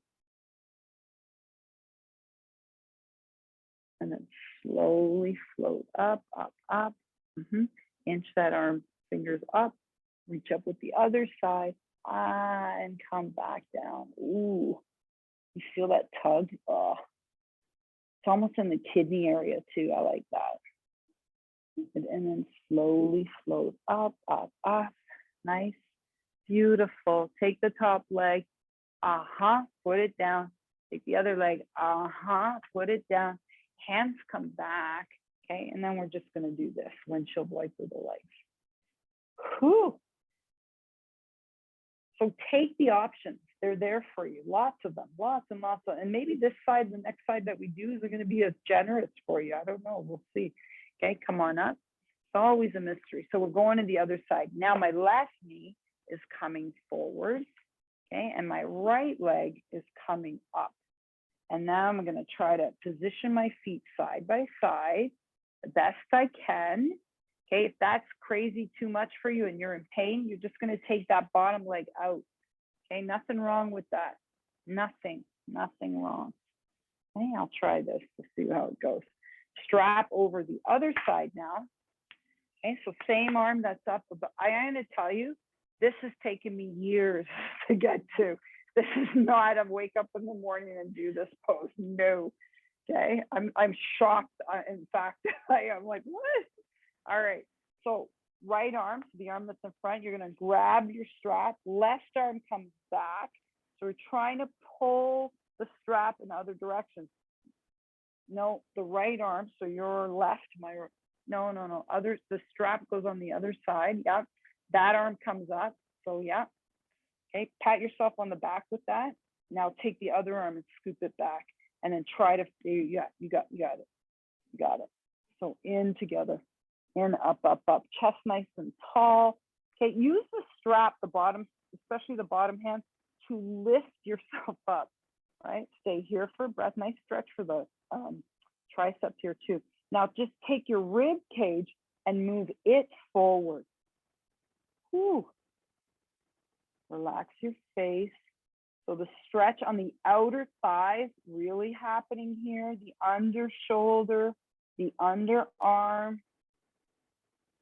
And then slowly float up, up, up. Inch that arm, fingers up, reach up with the other side, and come back down. Ooh, you feel that tug? Oh, it's almost in the kidney area too. I like that. And then slowly float up, up, up. Nice, beautiful. Take the top leg, put it down. Take the other leg, put it down. Hands come back, okay? And then we're just gonna do this, windshield wiper the legs. Whew. So take the options. They're there for you. Lots of them, lots and lots of, and maybe this side, the next side that we do is going to be as generous for you. I don't know, we'll see. Okay, come on up. It's always a mystery. So we're going to the other side. Now my left knee is coming forward, okay? And my right leg is coming up. And now I'm going to try to position my feet side by side the best I can. Okay, if that's crazy too much for you and you're in pain, you're just going to take that bottom leg out. Okay, nothing wrong with that. Nothing wrong. Okay, I'll try this to see how it goes. Strap over the other side now. Okay, so same arm that's up. But I'm going to tell you, this has taken me years to get to. This is not a wake up in the morning and do this pose. No. Okay, I'm shocked. In fact, I'm like, what? All right, so right arm, so the arm that's in front, you're gonna grab your strap, left arm comes back. So we're trying to pull the strap in other directions. No, the right arm, so your left, no, the strap goes on the other side, yeah. That arm comes up, so yeah. Okay, pat yourself on the back with that. Now take the other arm and scoop it back, and then try to, you got it. So in together. In, up, up, up, chest nice and tall. Okay, use the strap, the bottom, especially the bottom hand, to lift yourself up, right? Stay here for a breath. Nice stretch for the triceps here too. Now just take your rib cage and move it forward. Whew. Relax your face. So the stretch on the outer thighs really happening here, the under shoulder, the underarm.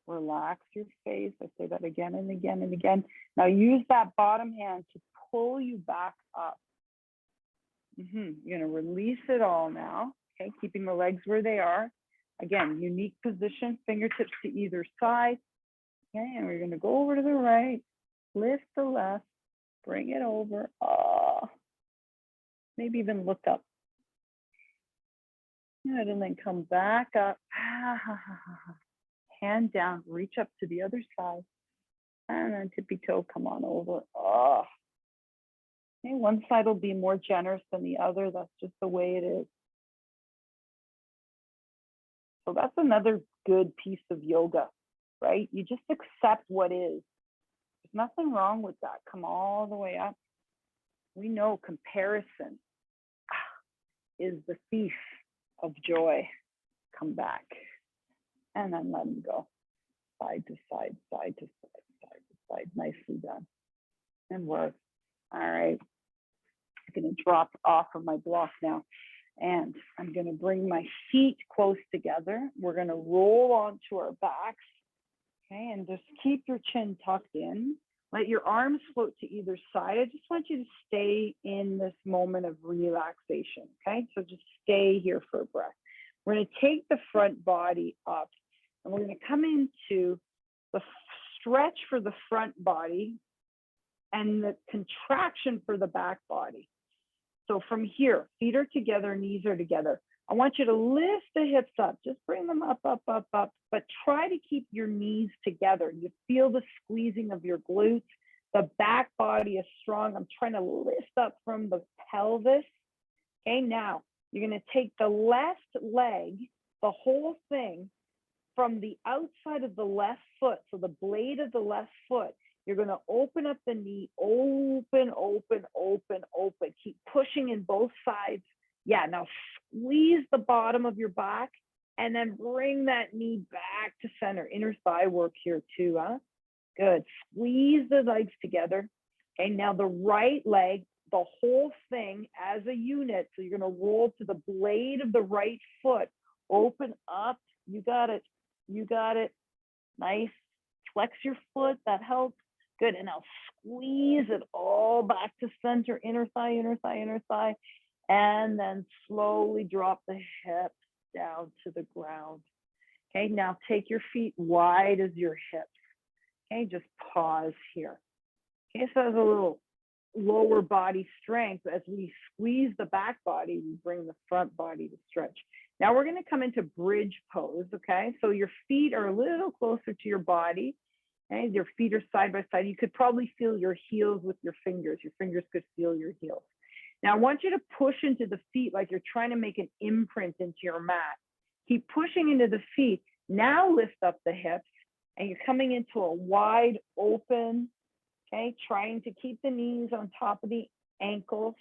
Relax your face. I say that again and again and again. Now use that bottom hand to pull you back up. You're gonna release it all now, okay? Keeping the legs where they are. Again, unique position, fingertips to either side. Okay, and we're gonna go over to the right, lift the left, bring it over. Maybe even look up. Good, and then come back up. Hand down, reach up to the other side, and then tippy toe, come on over. Okay, one side will be more generous than the other. That's just the way it is. So that's another good piece of yoga, right? You just accept what is. There's nothing wrong with that. Come all the way up. We know comparison is the thief of joy. Come back. And then let them go. Side to side, side to side, side to side. Nicely done. And work. All right. I'm going to drop off of my block now. And I'm going to bring my feet close together. We're going to roll onto our backs. Okay. And just keep your chin tucked in. Let your arms float to either side. I just want you to stay in this moment of relaxation. Okay. So just stay here for a breath. We're going to take the front body up. And we're going to come into the stretch for the front body and the contraction for the back body. So from here, feet are together, knees are together. I want you to lift the hips up. Just bring them up, up, up, up. But try to keep your knees together. You feel the squeezing of your glutes. The back body is strong. I'm trying to lift up from the pelvis. Okay, now you're going to take the left leg, the whole thing, from the outside of the left foot, so the blade of the left foot, you're going to open up the knee, open, open, open, open. Keep pushing in both sides. Yeah, now squeeze the bottom of your back and then bring that knee back to center. Inner thigh work here too, huh? Good. Squeeze the legs together. Okay, now the right leg, the whole thing as a unit. So you're going to roll to the blade of the right foot. Open up. You got it. You got it. Nice. Flex your foot. That helps. Good. And now squeeze it all back to center. Inner thigh, inner thigh, inner thigh. And then slowly drop the hips down to the ground. Okay, now take your feet wide as your hips. Okay, just pause here. Okay, so as a little lower body strength, as we squeeze the back body, we bring the front body to stretch. Now we're going to come into bridge pose. Okay, so your feet are a little closer to your body. Okay, your feet are side by side. You could probably feel your heels with your fingers. Your fingers could feel your heels. Now I want you to push into the feet like you're trying to make an imprint into your mat. Keep pushing into the feet. Now lift up the hips and you're coming into a wide open, okay, trying to keep the knees on top of the ankles.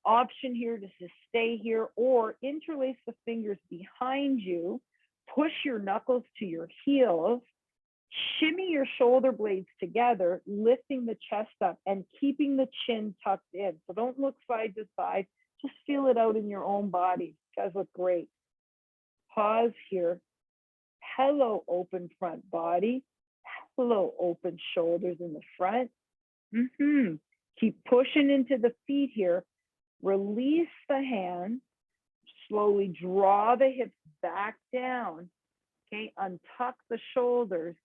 Option here to just stay here or interlace the fingers behind you, push your knuckles to your heels, shimmy your shoulder blades together, lifting the chest up and keeping the chin tucked in. So don't look side to side, just feel it out in your own body. You guys look great. Pause here. Hello, open front body. Hello, open shoulders in the front. Keep pushing into the feet here. Release the hands. Slowly draw the hips back down. Okay, untuck the shoulders.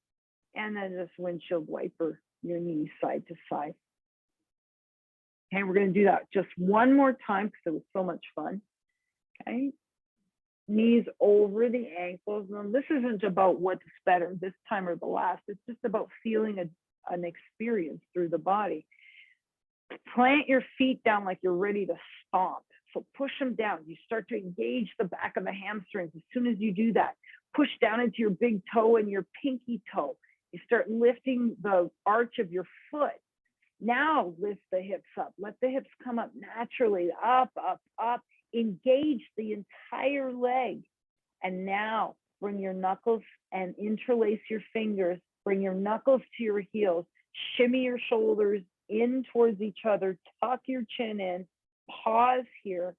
And then just windshield wiper your knees side to side. Okay, we're going to do that just one more time because it was so much fun. Okay, knees over the ankles. Now, this isn't about what's better this time or the last. It's just about feeling an experience through the body. Plant your feet down like you're ready to stomp. So push them down. You start to engage the back of the hamstrings. As soon as you do that, push down into your big toe and your pinky toe. You start lifting the arch of your foot. Now lift the hips up. Let the hips come up naturally. Up, up, up. Engage the entire leg. And now bring your knuckles and interlace your fingers. Bring your knuckles to your heels. Shimmy your shoulders in towards each other. Tuck your chin in. Pause here.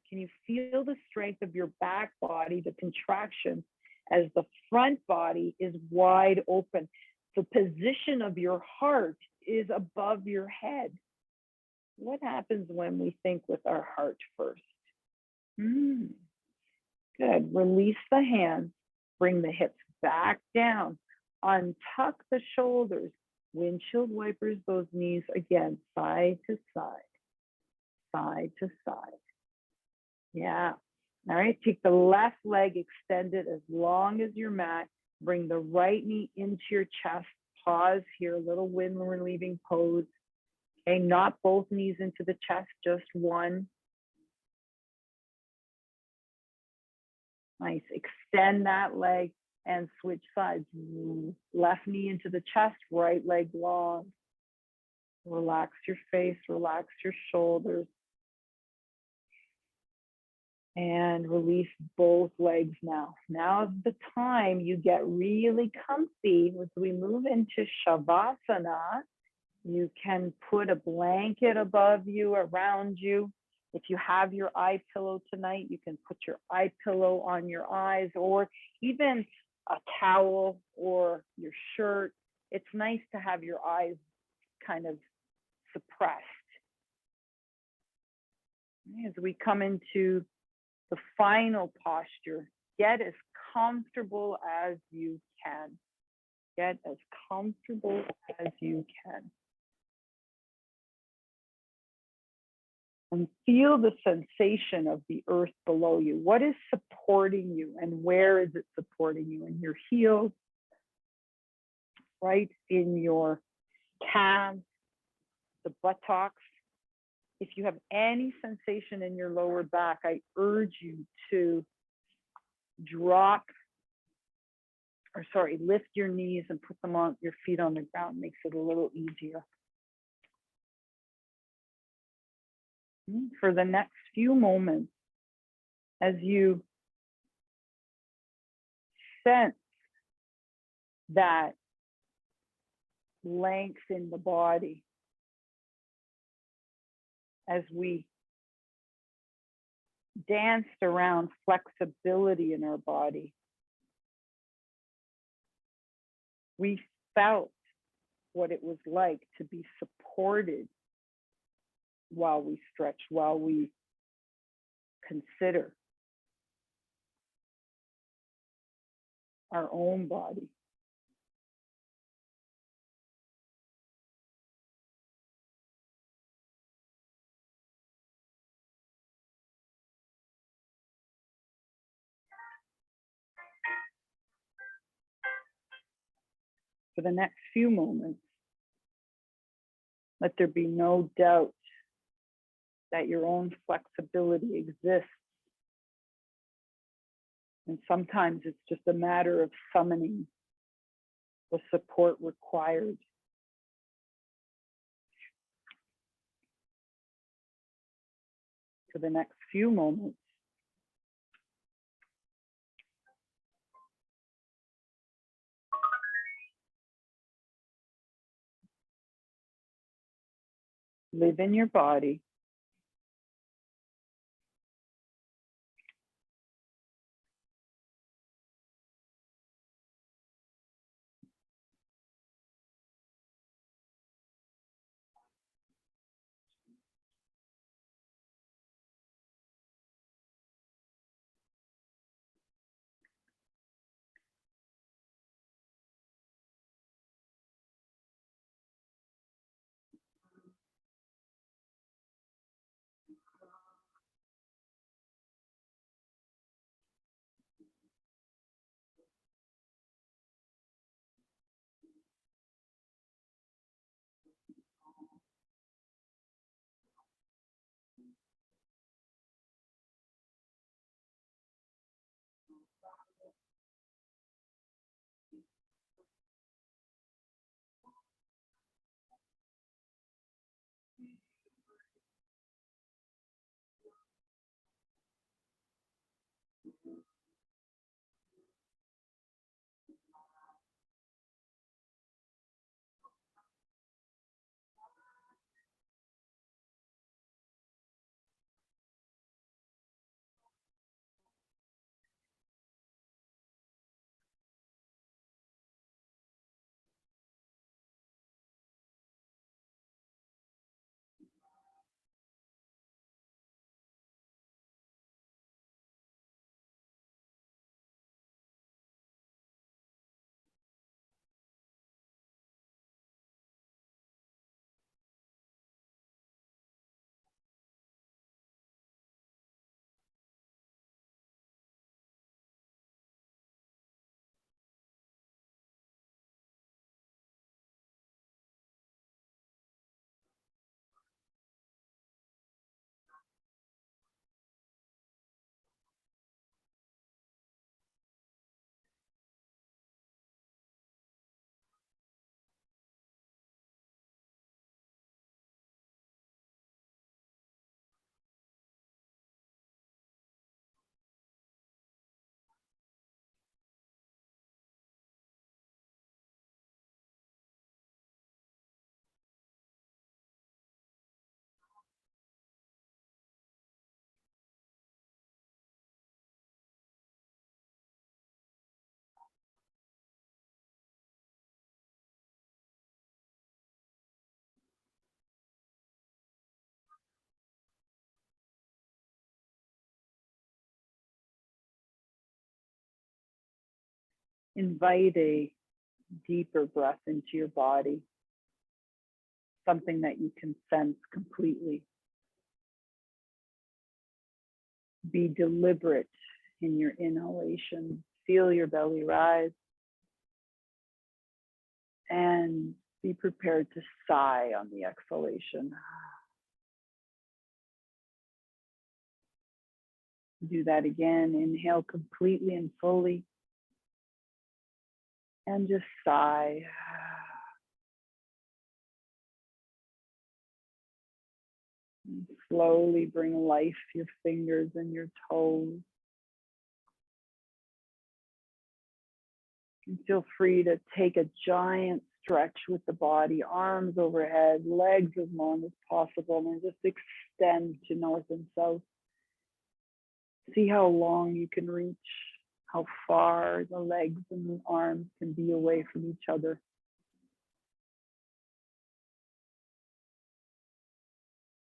Can you feel the strength of your back body, the contraction, as the front body is wide open? The position of your heart is above your head. What happens when we think with our heart first? Good. Release the hands. Bring the hips back down. Untuck the shoulders. Windshield wipers those knees again, side to side, side to side. Yeah. All right. Take the left leg, extend it as long as your mat. Bring the right knee into your chest. Pause here, a little wind relieving pose. Okay, not both knees into the chest, just one. Nice. Extend that leg and switch sides. Left knee into the chest, right leg long. Relax your face, relax your shoulders. And release both legs now. Now's the time you get really comfy. As we move into Shavasana, you can put a blanket above you, around you. If you have your eye pillow tonight, you can put your eye pillow on your eyes, or even a towel or your shirt. It's nice to have your eyes kind of suppressed. As we come into the final posture, get as comfortable as you can. Get as comfortable as you can. And feel the sensation of the earth below you. What is supporting you and where is it supporting you? In your heels, right in your calves, the buttocks. If you have any sensation in your lower back, I urge you to lift your knees and put them on your feet on the ground. Makes it a little easier. For the next few moments, as you sense that length in the body as we danced around flexibility in our body. We felt what it was like to be supported while we stretch, while we consider our own body. For the next few moments, let there be no doubt that your own flexibility exists. And sometimes it's just a matter of summoning the support required. For the next few moments, live in your body. Invite a deeper breath into your body, something that you can sense completely. Be deliberate in your inhalation. Feel your belly rise. And be prepared to sigh on the exhalation. Do that again. Inhale completely and fully. And just sigh. And slowly bring life to your fingers and your toes. And feel free to take a giant stretch with the body, arms overhead, legs as long as possible, and just extend to north and south. See how long you can reach, how far the legs and the arms can be away from each other.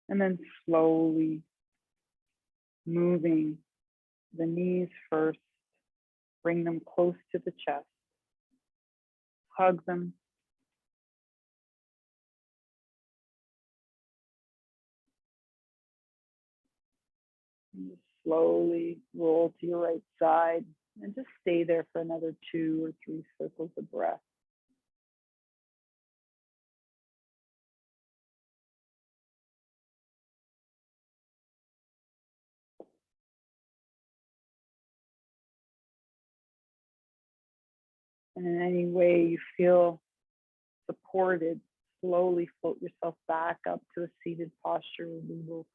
And then slowly moving the knees first, bring them close to the chest, hug them. And just slowly roll to your right side and just stay there for another 2 or 3 circles of breath. And in any way you feel supported, slowly float yourself back up to a seated posture. We will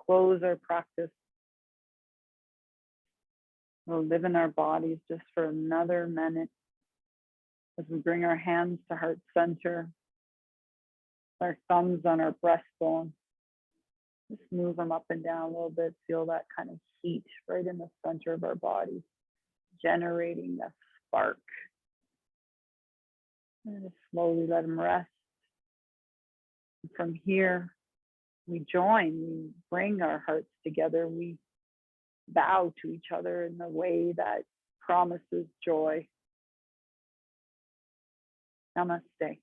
close our practice. We'll live in our bodies just for another minute as we bring our hands to heart center, our thumbs on our breastbone. Just move them up and down a little bit. Feel that kind of heat right in the center of our body, generating a spark. And just slowly let them rest. And from here, we join, we bring our hearts together, we bow to each other in a way that promises joy. Namaste. Thank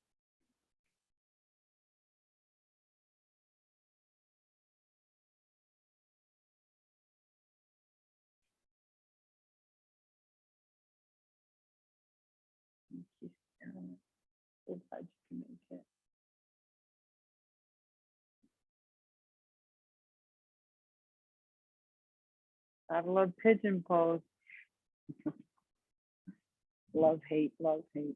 you, Sarah. So glad you can make it. Gotta love pigeon pose. Love, hate, love, hate.